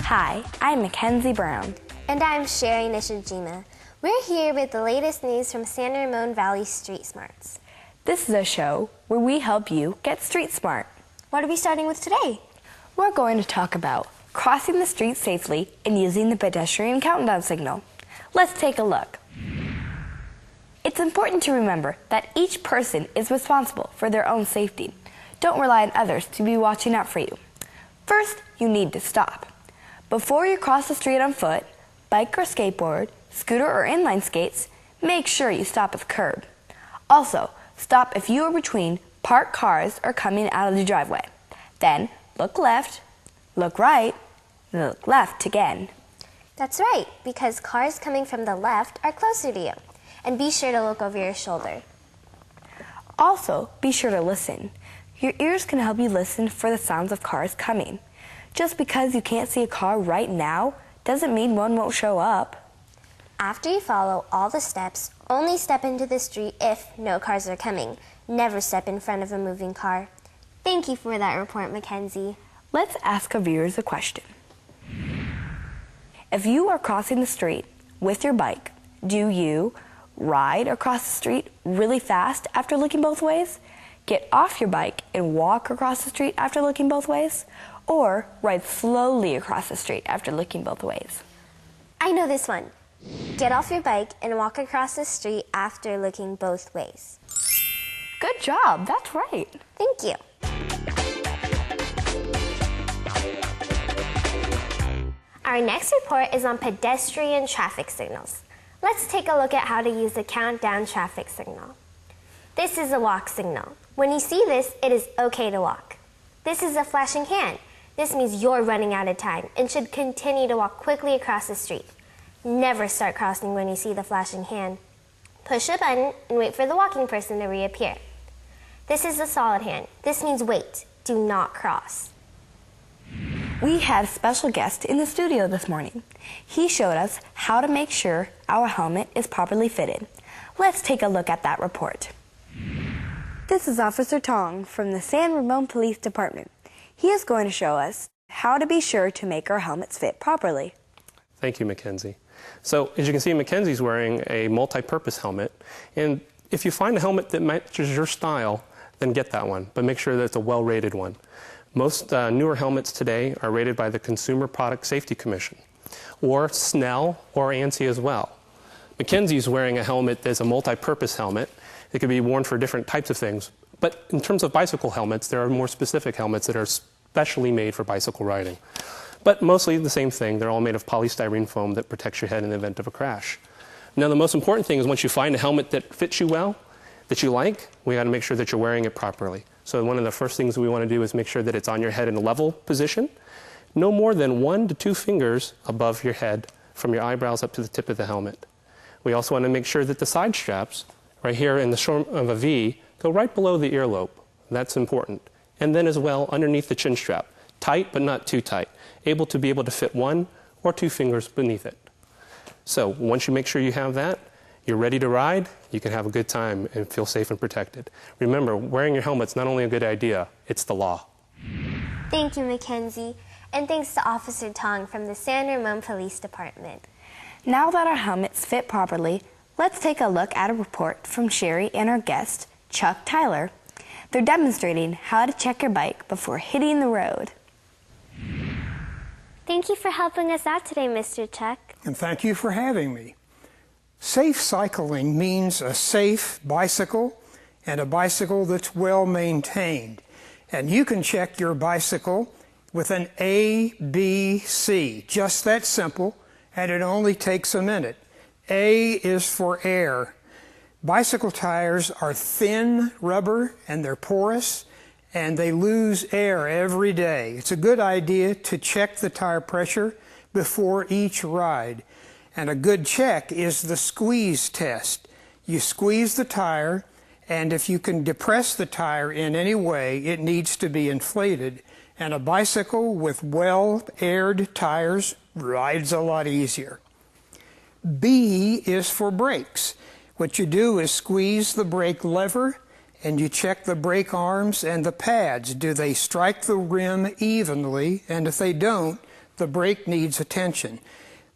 Hi, I'm Mackenzie Brown. And I'm Sherry Nishijima. We're here with the latest news from San Ramon Valley Street Smarts. This is a show where we help you get street smart. What are we starting with today? We're going to talk about crossing the street safely and using the pedestrian countdown signal. Let's take a look. It's important to remember that each person is responsible for their own safety. Don't rely on others to be watching out for you. First, you need to stop. Before you cross the street on foot, bike or skateboard, scooter or inline skates, make sure you stop at the curb. Also, stop if you are between parked cars or coming out of the driveway. Then, look left, look right, and look left again. That's right, because cars coming from the left are closer to you. And be sure to look over your shoulder. Also, be sure to listen. Your ears can help you listen for the sounds of cars coming. Just because you can't see a car right now doesn't mean one won't show up. After you follow all the steps, only step into the street if no cars are coming. Never step in front of a moving car. Thank you for that report, Mackenzie. Let's ask our viewers a question. If you are crossing the street with your bike, do you ride across the street really fast after looking both ways? Get off your bike and walk across the street after looking both ways? Or ride slowly across the street after looking both ways? I know this one. Get off your bike and walk across the street after looking both ways. Good job, that's right. Thank you. Our next report is on pedestrian traffic signals. Let's take a look at how to use the countdown traffic signal. This is a walk signal. When you see this, it is okay to walk. This is a flashing hand. This means you're running out of time and should continue to walk quickly across the street. Never start crossing when you see the flashing hand. Push a button and wait for the walking person to reappear. This is a solid hand. This means wait. Do not cross. We had a special guest in the studio this morning. He showed us how to make sure our helmet is properly fitted. Let's take a look at that report. This is Officer Tong from the San Ramon Police Department. He is going to show us how to be sure to make our helmets fit properly. Thank you, Mackenzie. So, as you can see, Mackenzie's wearing a multi-purpose helmet. And if you find a helmet that matches your style, then get that one. But make sure that it's a well-rated one. Most newer helmets today are rated by the Consumer Product Safety Commission, or SNELL, or ANSI as well. Mackenzie's wearing a helmet that's a multi-purpose helmet. It can be worn for different types of things. But in terms of bicycle helmets, there are more specific helmets that are specially made for bicycle riding. But mostly the same thing. They're all made of polystyrene foam that protects your head in the event of a crash. Now, the most important thing is once you find a helmet that fits you well, that you like, we got to make sure that you're wearing it properly. So one of the first things we want to do is make sure that it's on your head in a level position, no more than 1 to 2 fingers above your head from your eyebrows up to the tip of the helmet. We also want to make sure that the side straps, right here in the shape of a V, go right below the earlobe. That's important. And then as well underneath the chin strap. Tight, but not too tight. Able to fit 1 or 2 fingers beneath it. So once you make sure you have that, you're ready to ride, you can have a good time and feel safe and protected. Remember, wearing your helmet's not only a good idea, it's the law. Thank you, Mackenzie. And thanks to Officer Tong from the San Ramon Police Department. Now that our helmets fit properly, let's take a look at a report from Sherry and our guest, Chuck Tyler. They're demonstrating how to check your bike before hitting the road. Thank you for helping us out today, Mr. Chuck. And thank you for having me. Safe cycling means a safe bicycle and a bicycle that's well maintained. And you can check your bicycle with an A, B, C. Just that simple, and it only takes a minute. A is for air. Bicycle tires are thin rubber and they're porous and they lose air every day. It's a good idea to check the tire pressure before each ride. And a good check is the squeeze test. You squeeze the tire, and if you can depress the tire in any way, it needs to be inflated. And a bicycle with well-aired tires rides a lot easier. B is for brakes. What you do is squeeze the brake lever and you check the brake arms and the pads. Do they strike the rim evenly? And if they don't, the brake needs attention.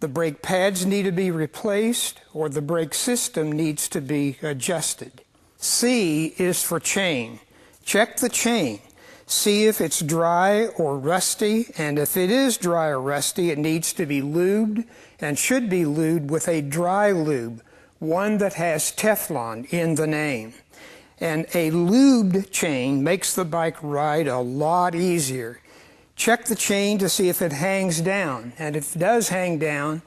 The brake pads need to be replaced or the brake system needs to be adjusted. C is for chain. Check the chain. See if it's dry or rusty, and if it is dry or rusty, it needs to be lubed and should be lubed with a dry lube, one that has Teflon in the name. And a lubed chain makes the bike ride a lot easier. Check the chain to see if it hangs down, and if it does hang down,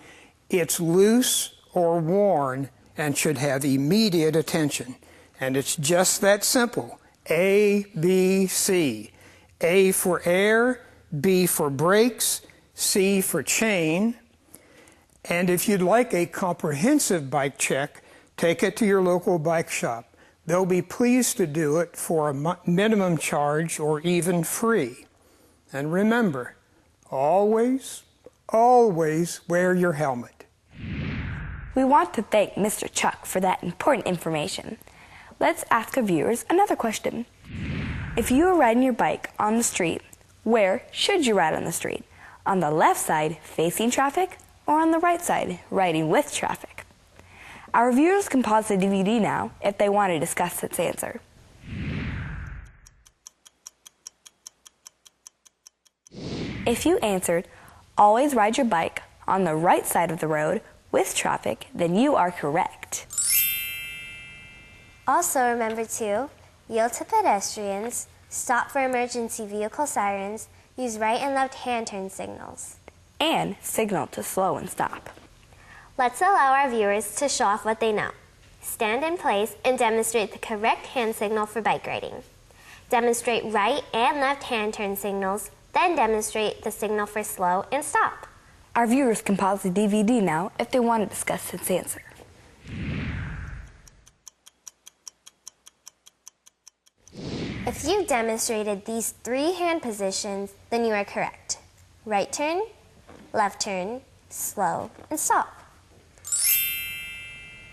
it's loose or worn and should have immediate attention. And it's just that simple. A, B, C. A for air, B for brakes, C for chain. And if you'd like a comprehensive bike check, take it to your local bike shop. They'll be pleased to do it for a minimum charge or even free. And remember, always, always wear your helmet. We want to thank Mr. Chuck for that important information. Let's ask our viewers another question. If you are riding your bike on the street, where should you ride on the street? On the left side, facing traffic, or on the right side, riding with traffic? Our viewers can pause the DVD now if they want to discuss its answer. If you answered, always ride your bike on the right side of the road with traffic, then you are correct. Also remember to yield to pedestrians, stop for emergency vehicle sirens, use right and left hand turn signals, And signal to slow and stop. Let's allow our viewers to show off what they know. Stand in place and demonstrate the correct hand signal for bike riding. Demonstrate right and left hand turn signals, then demonstrate the signal for slow and stop. Our viewers can pause the DVD now if they want to discuss its answer. If you demonstrated these 3 hand positions, then you are correct. Right turn, left turn, slow, and stop.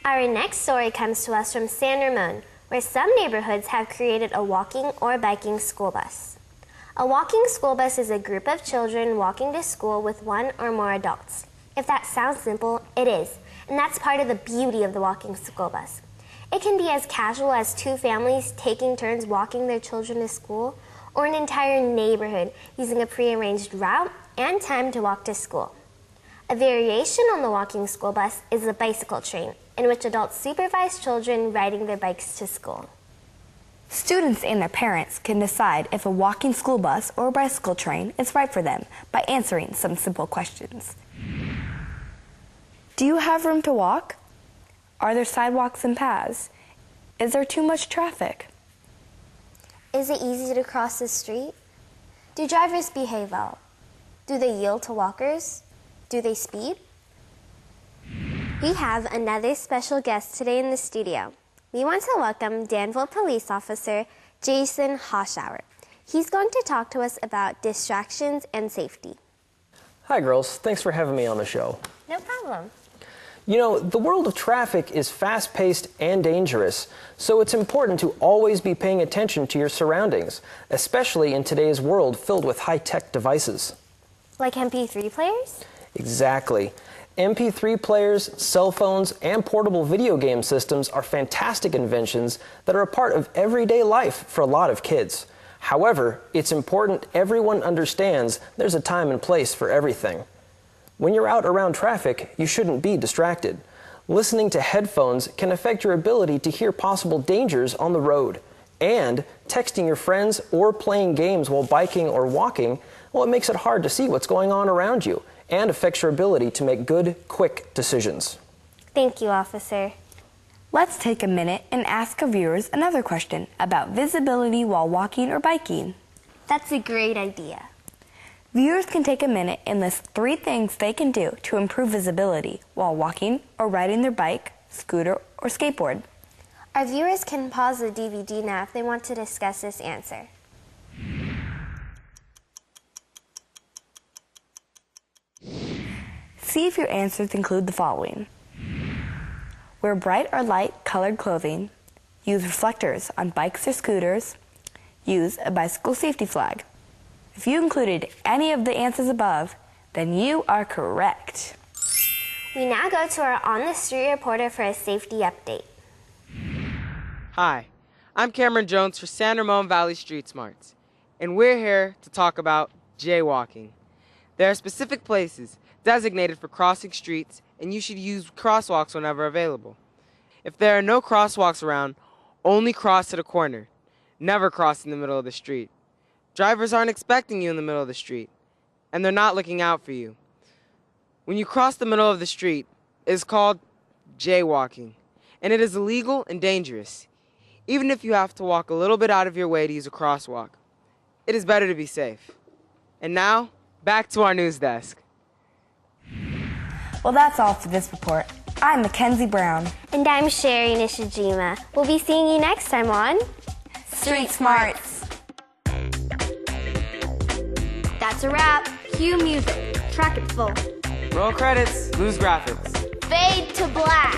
Our next story comes to us from San Ramon, where some neighborhoods have created a walking or biking school bus. A walking school bus is a group of children walking to school with 1 or more adults. If that sounds simple, it is, and that's part of the beauty of the walking school bus. It can be as casual as 2 families taking turns walking their children to school, or an entire neighborhood using a prearranged route and time to walk to school. A variation on the walking school bus is the bicycle train, in which adults supervise children riding their bikes to school. Students and their parents can decide if a walking school bus or bicycle train is right for them by answering some simple questions. Do you have room to walk? Are there sidewalks and paths? Is there too much traffic? Is it easy to cross the street? Do drivers behave well? Do they yield to walkers? Do they speed? We have another special guest today in the studio. We want to welcome Danville Police Officer Jason Hoshauer. He's going to talk to us about distractions and safety. Hi girls, thanks for having me on the show. No problem. You know, the world of traffic is fast-paced and dangerous, so it's important to always be paying attention to your surroundings, especially in today's world filled with high-tech devices. Like MP3 players? Exactly. MP3 players, cell phones, and portable video game systems are fantastic inventions that are a part of everyday life for a lot of kids. However, it's important everyone understands there's a time and place for everything. When you're out around traffic, you shouldn't be distracted. Listening to headphones can affect your ability to hear possible dangers on the road. And texting your friends or playing games while biking or walking, well, it makes it hard to see what's going on around you and affects your ability to make good, quick decisions. Thank you, officer. Let's take a minute and ask our viewers another question about visibility while walking or biking. That's a great idea. Viewers can take a minute and list 3 things they can do to improve visibility while walking or riding their bike, scooter, or skateboard. Our viewers can pause the DVD now if they want to discuss this answer. See if your answers include the following. Wear bright or light colored clothing. Use reflectors on bikes or scooters. Use a bicycle safety flag. If you included any of the answers above, Then you are correct. We now go to our On the Street reporter for a safety update. Hi, I'm Cameron Jones for San Ramon Valley Street Smarts, and we're here to talk about jaywalking. There are specific places designated for crossing streets, and you should use crosswalks whenever available. If there are no crosswalks around, only cross at a corner. Never cross in the middle of the street. Drivers aren't expecting you in the middle of the street, and they're not looking out for you. When you cross the middle of the street, it is called jaywalking, and it is illegal and dangerous, even if you have to walk a little bit out of your way to use a crosswalk. It is better to be safe. And now, back to our news desk. Well, that's all for this report. I'm Mackenzie Brown. And I'm Sherry Nishijima. We'll be seeing you next time on Street Smarts. That's a wrap. Cue music. Track it full. Roll credits, lose graphics. Fade to black.